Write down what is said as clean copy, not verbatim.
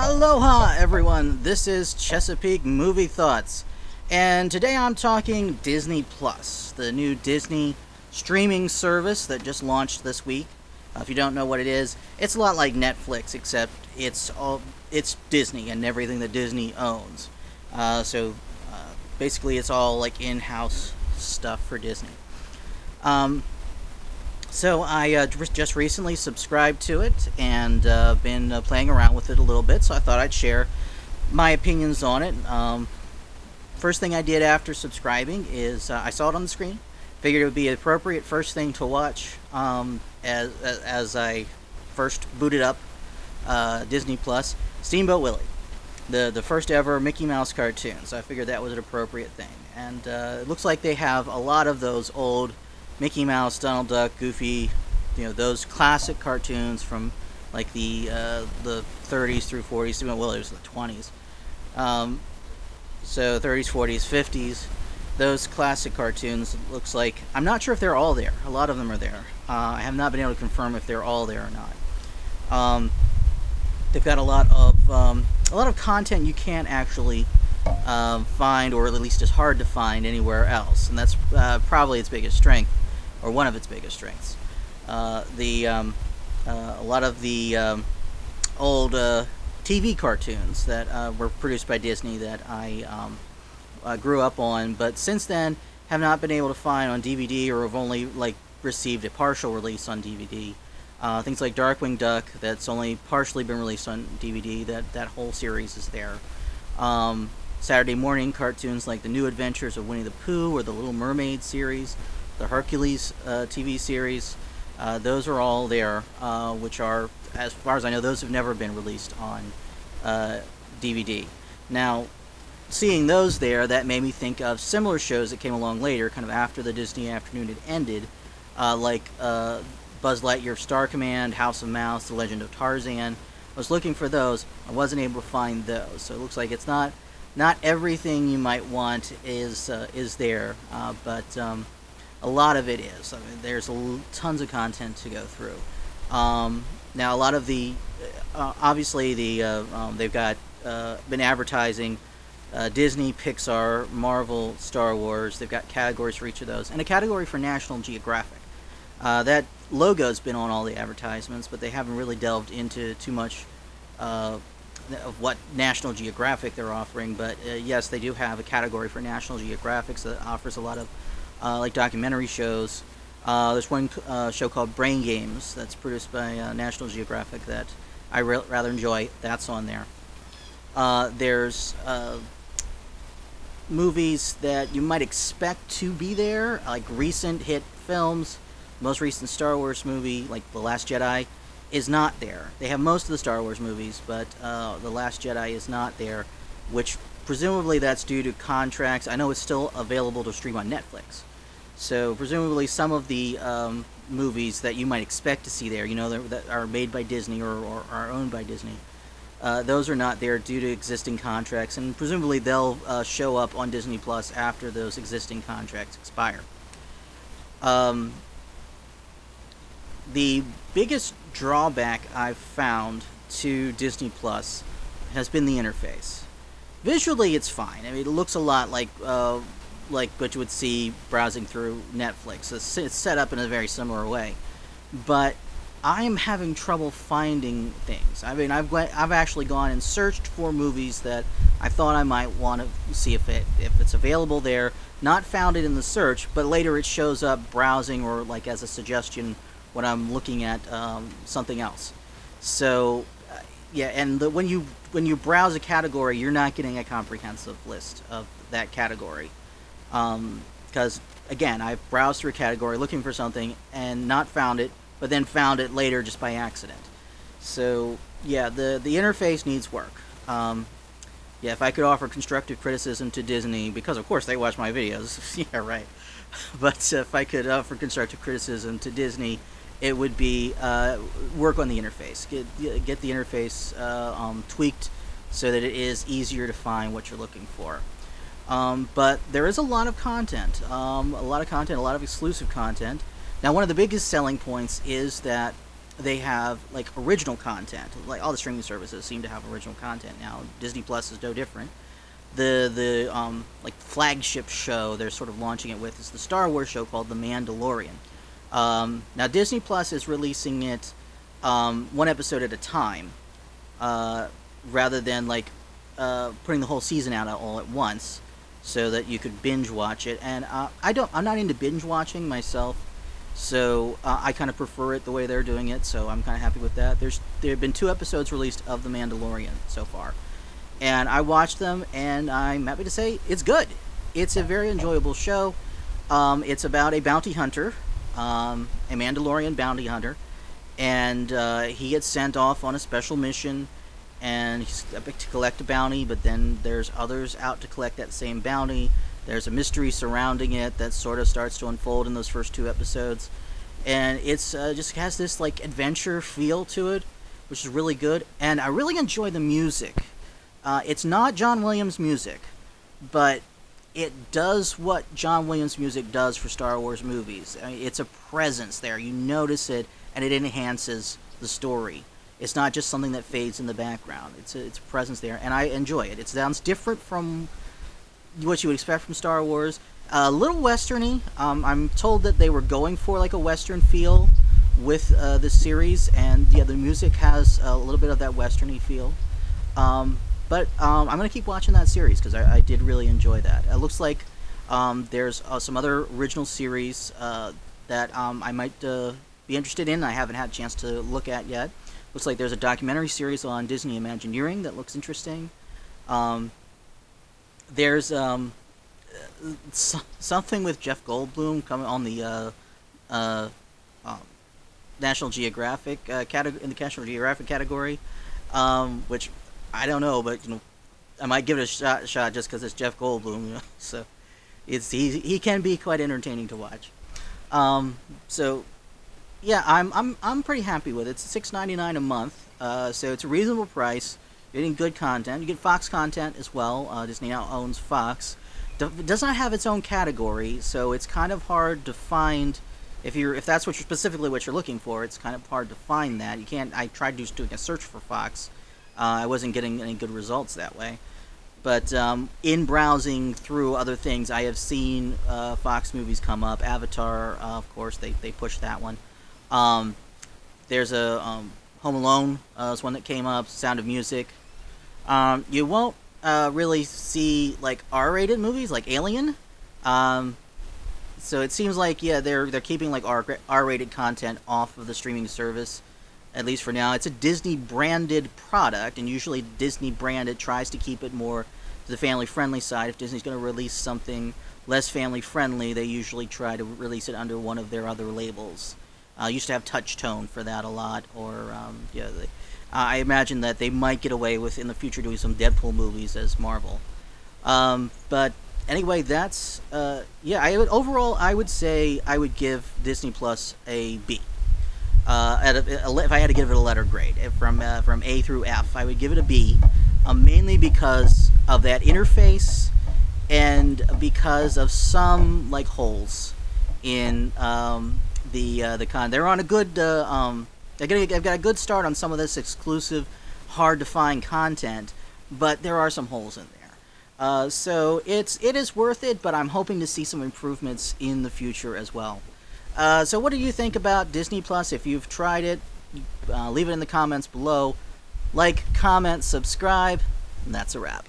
Aloha everyone, this is Chesapeake Movie Thoughts, and today I'm talking Disney Plus, the new Disney streaming service that just launched this week. If you don't know what it is, it's a lot like Netflix, except it's Disney and everything that Disney owns. Basically it's all like in-house stuff for Disney. So I just recently subscribed to it and been playing around with it a little bit, so I thought I'd share my opinions on it. First thing I did after subscribing is I saw it on the screen, figured it would be an appropriate first thing to watch as I first booted up Disney Plus, Steamboat Willie, the first ever Mickey Mouse cartoon, so I figured that was an appropriate thing. And it looks like they have a lot of those old Mickey Mouse, Donald Duck, Goofy, those classic cartoons from like the 30s through 40s, well, it was the 20s. So 30s, 40s, 50s, those classic cartoons. Looks like, I'm not sure if they're all there. A lot of them are there. I have not been able to confirm if they're all there or not. They've got a lot of content you can't actually find, or at least is hard to find anywhere else, and that's probably its biggest strength, or one of its biggest strengths. A lot of the old TV cartoons that were produced by Disney that I grew up on, but since then have not been able to find on DVD, or have only received a partial release on DVD. Things like Darkwing Duck, that's only partially been released on DVD. That whole series is there. Saturday morning cartoons like The New Adventures of Winnie the Pooh, or the Little Mermaid series, the Hercules TV series, those are all there, which are, as far as I know, those have never been released on DVD. Now, seeing those there, that made me think of similar shows that came along later, kind of after the Disney afternoon had ended, like Buzz Lightyear Star Command, House of Mouse, The Legend of Tarzan. I was looking for those. I wasn't able to find those, so it looks like it's not everything you might want is there, but a lot of it is. I mean, there's tons of content to go through. Now, a lot of the obviously they've got been advertising Disney, Pixar, Marvel, Star Wars. They've got categories for each of those, and a category for National Geographic. That logo's been on all the advertisements, but they haven't really delved into too much of what National Geographic they're offering. But yes, they do have a category for National Geographic that offers a lot of like documentary shows. There's one show called Brain Games that's produced by National Geographic that I rather enjoy. That's on there. There's movies that you might expect to be there, like recent hit films. Most recent Star Wars movie, like The Last Jedi, is not there. They have most of the Star Wars movies, but The Last Jedi is not there, which presumably that's due to contracts. I know it's still available to stream on Netflix. So presumably some of the movies that you might expect to see there, that are made by Disney or are owned by Disney, those are not there due to existing contracts, and presumably they'll show up on Disney Plus after those existing contracts expire. The biggest drawback I've found to Disney Plus has been the interface. Visually, it's fine. I mean, it looks a lot like what you would see browsing through Netflix. It's set up in a very similar way, but I'm having trouble finding things. I mean, I've actually gone and searched for movies that I thought I might want to see if it's available there. Not found it in the search, but later it shows up browsing or like as a suggestion when I'm looking at something else. So yeah, and when you browse a category, you're not getting a comprehensive list of that category, because again, I've browsed through a category looking for something and not found it, but then found it later just by accident. So yeah, the interface needs work. Yeah, if I could offer constructive criticism to Disney, because of course they watch my videos, yeah, right. But if I could offer constructive criticism to Disney, it would be work on the interface. Get the interface tweaked so that it is easier to find what you're looking for. But there is a lot of content, a lot of exclusive content. Now, one of the biggest selling points is that they have like original content. Like all the streaming services seem to have original content now. Disney Plus is no different. The like flagship show they're sort of launching it with is the Star Wars show called The Mandalorian. Now Disney Plus is releasing it one episode at a time, uh, rather than like putting the whole season out all at once, so that you could binge watch it. And I'm not into binge watching myself, so I kind of prefer it the way they're doing it. So I'm kind of happy with that. There have been 2 episodes released of The Mandalorian so far, and I watched them, and I'm happy to say it's good. It's a very enjoyable show. It's about a bounty hunter, a Mandalorian bounty hunter, and he gets sent off on a special mission, and he's to collect a bounty. But then there's others out to collect that same bounty. There's a mystery surrounding it that sort of starts to unfold in those first 2 episodes, and it's just has this like adventure feel to it, which is really good. And I really enjoy the music. It's not John Williams music, but it does what John Williams music does for Star Wars movies. I mean, it's a presence there. You notice it, and it enhances the story. It's not just something that fades in the background. It's a presence there, and I enjoy it. It sounds different from what you would expect from Star Wars. A little westerny. I'm told that they were going for like a western feel with this series, and yeah, the music has a little bit of that westerny feel. But I'm going to keep watching that series because I did really enjoy that. It looks like there's some other original series that I might be interested in. I haven't had a chance to look at yet. Looks like there's a documentary series on Disney Imagineering that looks interesting. There's something with Jeff Goldblum coming on the um, National Geographic category, in the National Geographic category, which I don't know, but I might give it a shot just because it's Jeff Goldblum. So he can be quite entertaining to watch. So yeah, I'm pretty happy with it. It's $6.99 a month, so it's a reasonable price. You're getting good content. You get Fox content as well. Disney now owns Fox. It does not have its own category, so it's kind of hard to find. If that's specifically what you're looking for, it's kind of hard to find that. You can't. I tried doing a search for Fox. I wasn't getting any good results that way. But in browsing through other things, I have seen Fox movies come up. Avatar, of course, they pushed that one. There's a Home Alone is one that came up. Sound of Music. You won't really see like R-rated movies like Alien. So it seems like they're keeping like R-rated content off of the streaming service, at least for now. It's a Disney branded product, and usually Disney branded tries to keep it more to the family friendly side. If Disney's going to release something less family friendly, they usually try to release it under one of their other labels. Used to have Touchstone for that a lot, or I imagine that they might get away with in the future doing some Deadpool movies as Marvel. But anyway, that's overall, I would say I would give Disney Plus a B. If I had to give it a letter grade from A through F, I would give it a B, mainly because of that interface and because of some like holes in the con. They're on a good. They've got a good start on some of this exclusive, hard to find content, but there are some holes in there. So it is worth it, but I'm hoping to see some improvements in the future as well. So what do you think about Disney Plus? If you've tried it, leave it in the comments below. Like, comment, subscribe, and that's a wrap.